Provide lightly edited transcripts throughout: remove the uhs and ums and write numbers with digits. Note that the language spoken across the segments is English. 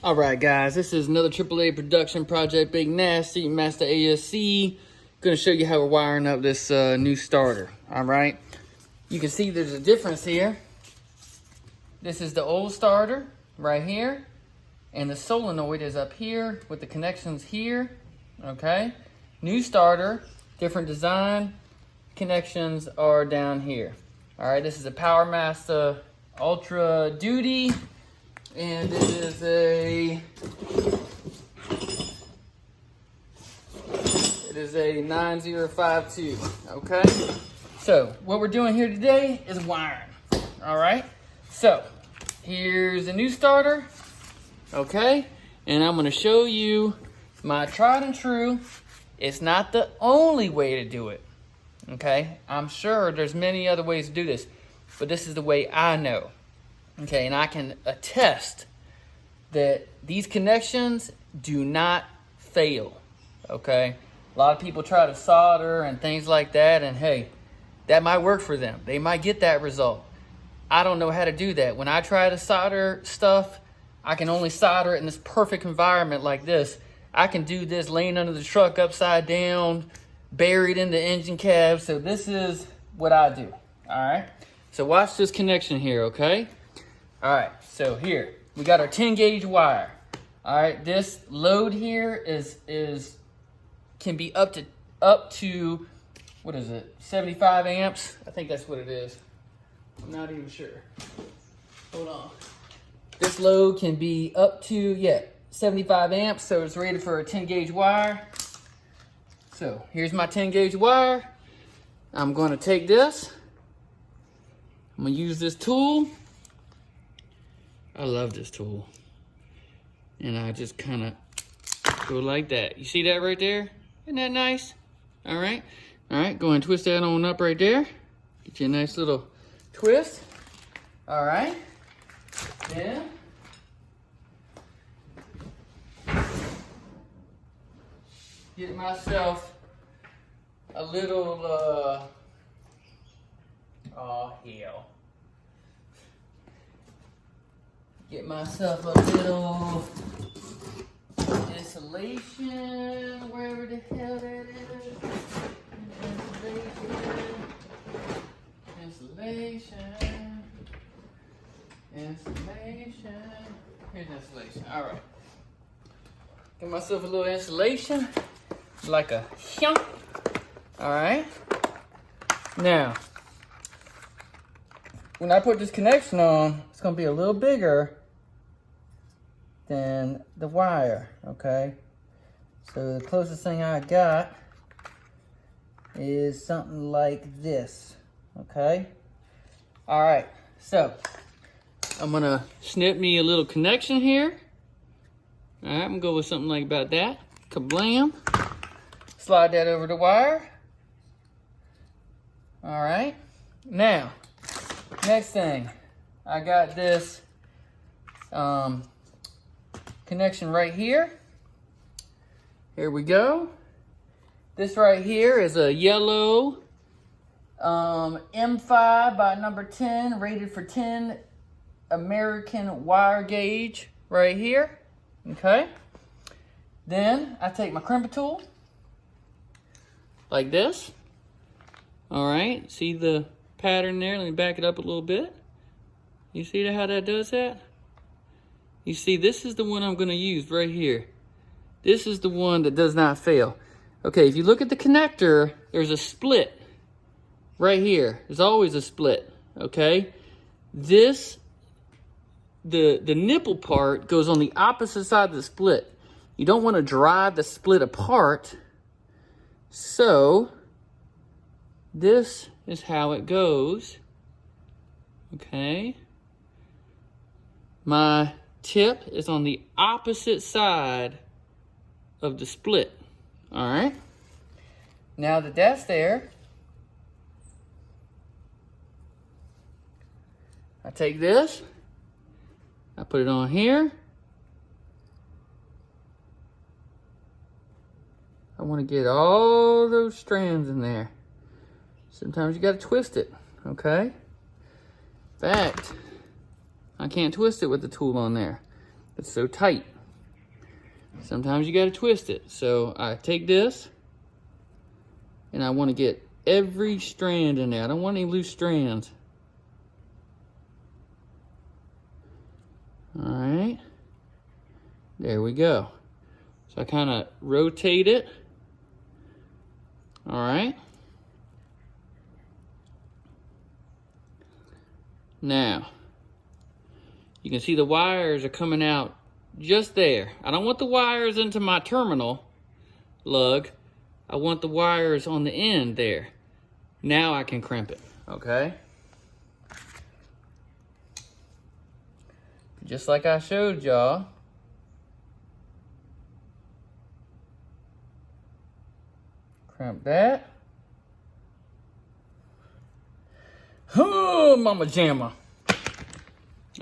All right, guys, this is another AAA production project, Big Nasty, Master ASC. Gonna show you how we're wiring up this new starter, all right? You can see there's a difference here. This is the old starter right here, and the solenoid is up here with the connections here, okay? New starter, different design, connections are down here. All right, this is a Power Master Ultra Duty, and it is a 9052, okay? So what we're doing here today is wiring, all right? So here's a new starter, okay? And I'm gonna show you my tried and true. It's not the only way to do it, okay? I'm sure there's many other ways to do this, but this is the way I know, okay? And I can attest that these connections do not fail, okay? A lot of people try to solder and things like that, and hey, that might work for them. They might get that result. I don't know how to do that. When I try to solder stuff, I can only solder it in this perfect environment like this. I can do this laying under the truck upside down, buried in the engine cab. So this is what I do, all right? So watch this connection here, okay? All right, so here, we got our 10 gauge wire. All right, this load here can be up to, what is it, 75 amps? I think that's what it is. I'm not even sure. Hold on. This load can be up to, 75 amps, so it's rated for a 10 gauge wire. So here's my 10 gauge wire. I'm gonna take this. I'm gonna use this tool. I love this tool. And I just kind of go like that. You see that right there? Isn't that nice? All right, go and twist that on up right there. Get you a nice little twist. All right, then get myself a little, oh hell. Get myself a little insulation, wherever the hell that is. Insulation. Here's insulation. All right. Get myself a little insulation, like a shunk. All right. Now, when I put this connection on, it's gonna be a little bigger than the wire, okay? So the closest thing I got is something like this, okay? All right, so I'm gonna snip me a little connection here. All right, I'm gonna go with something like about that. Kablam. Slide that over the wire. All right, now, next thing, I got this connection right here. Here we go. This right here is a yellow M5 by number 10, rated for 10 American wire gauge right here, okay? Then I take my crimper tool, like this. All right, see the pattern there? Let me back it up a little bit. You see how that does that? You see, this is the one I'm gonna use right here. This is the one that does not fail. Okay, if you look at the connector, there's a split right here. There's always a split, okay? This, the nipple part goes on the opposite side of the split. You don't wanna drive the split apart, so this is how it goes, okay? My tip is on the opposite side of the split, all right? Now that that's there, I take this, I put it on here. I want to get all those strands in there. Sometimes you got to twist it, okay? In fact, I can't twist it with the tool on there. It's so tight. Sometimes you gotta twist it. So I take this and I wanna get every strand in there. I don't want any loose strands. All right, there we go. So I kind of rotate it. All right. Now, you can see the wires are coming out just there. I don't want the wires into my terminal lug. I want the wires on the end there. Now I can crimp it, okay? Just like I showed y'all. Crimp that. Oh, mama jamma. All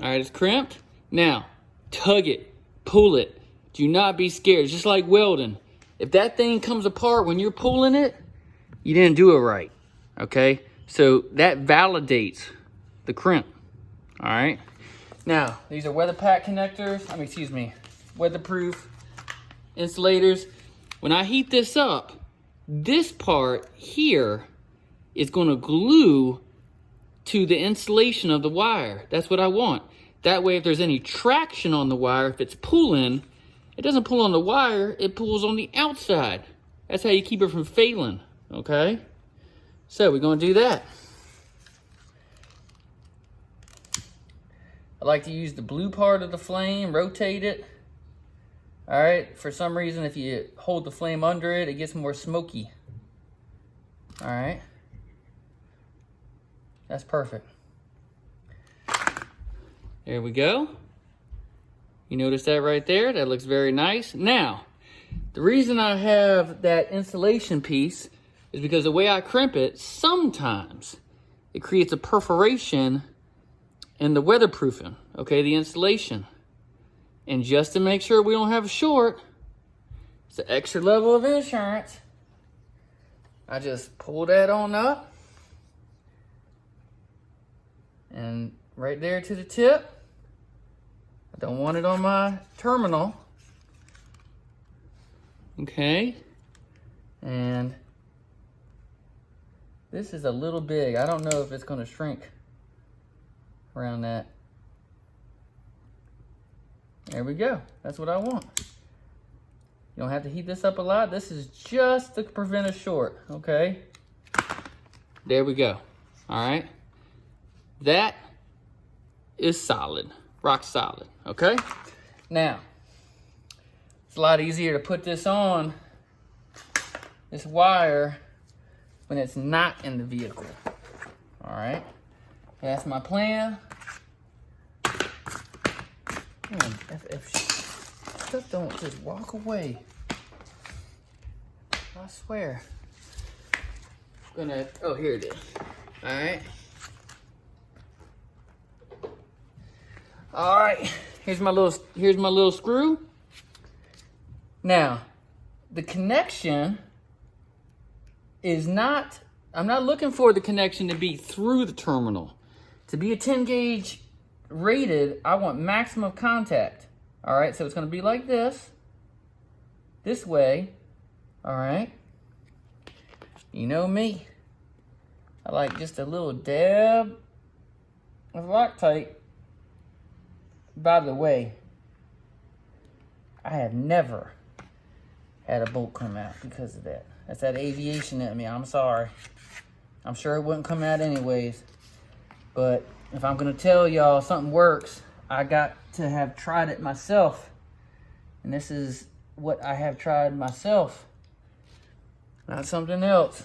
right, it's crimped. Now, tug it, pull it. Do not be scared. It's just like welding. If that thing comes apart when you're pulling it, you didn't do it right, okay? So that validates the crimp, all right? Now, these are weather pack connectors. Weatherproof insulators. When I heat this up, this part here is gonna glue to the insulation of the wire. That's what I want. That way, if there's any traction on the wire, if it's pulling, it doesn't pull on the wire, it pulls on the outside. That's how you keep it from failing, okay? So we're gonna do that. I like to use the blue part of the flame, rotate it. All right, for some reason, if you hold the flame under it, it gets more smoky. All right, that's perfect. There we go. You notice that right there? That looks very nice. Now, the reason I have that insulation piece is because the way I crimp it, sometimes it creates a perforation in the weatherproofing, okay, the insulation. And just to make sure we don't have a short, it's an extra level of insurance. I just pull that on up and right there to the tip. I don't want it on my terminal. Okay. And this is a little big. I don't know if it's going to shrink around that. There we go. That's what I want. You don't have to heat this up a lot. This is just to prevent a short, okay? There we go. All right. That is solid, rock solid, okay? Now, it's a lot easier to put this on, this wire, when it's not in the vehicle, all right? That's my plan. Man, if stuff don't just walk away, I swear. Oh, here it is. All right. All right. Here's my little screw. Now, the connection is not. I'm not looking for the connection to be through the terminal. To be a 10 gauge rated, I want maximum contact. All right, so it's going to be like this way. All right. You know me. I like just a little dab of Loctite. By the way, I have never had a bolt come out because of that. That's that aviation at me. I'm sorry. I'm sure it wouldn't come out anyways. But if I'm going to tell y'all something works, I got to have tried it myself. And this is what I have tried myself. Not something else.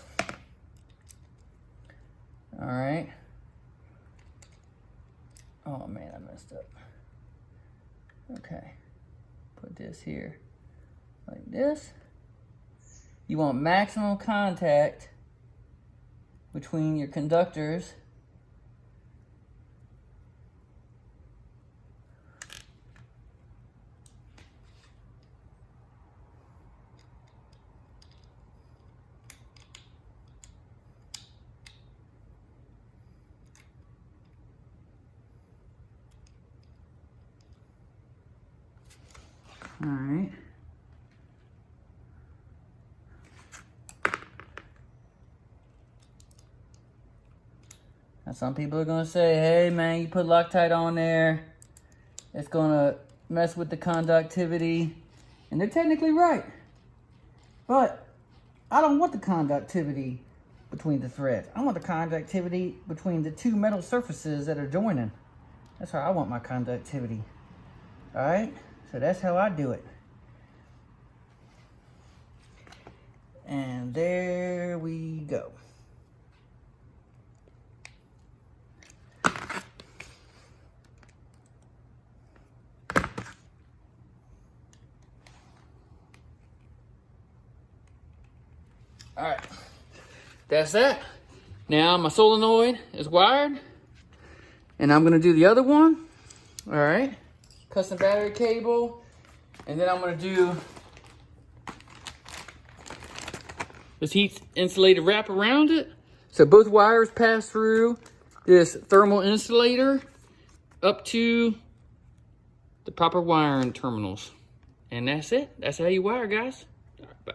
All right. Oh, man, I messed up. Okay. Put this here like this. You want maximum contact between your conductors. All right. Now some people are gonna say, hey man, you put Loctite on there, it's gonna mess with the conductivity. And they're technically right. But I don't want the conductivity between the threads. I want the conductivity between the two metal surfaces that are joining. That's how I want my conductivity. All right, so that's how I do it. And there we go. All right, that's that. Now my solenoid is wired, and I'm gonna do the other one. All right, custom battery cable, and then I'm gonna do this heat insulated wrap around it. So both wires pass through this thermal insulator up to the proper wiring terminals. And that's it. That's how you wire, guys. All right, bye.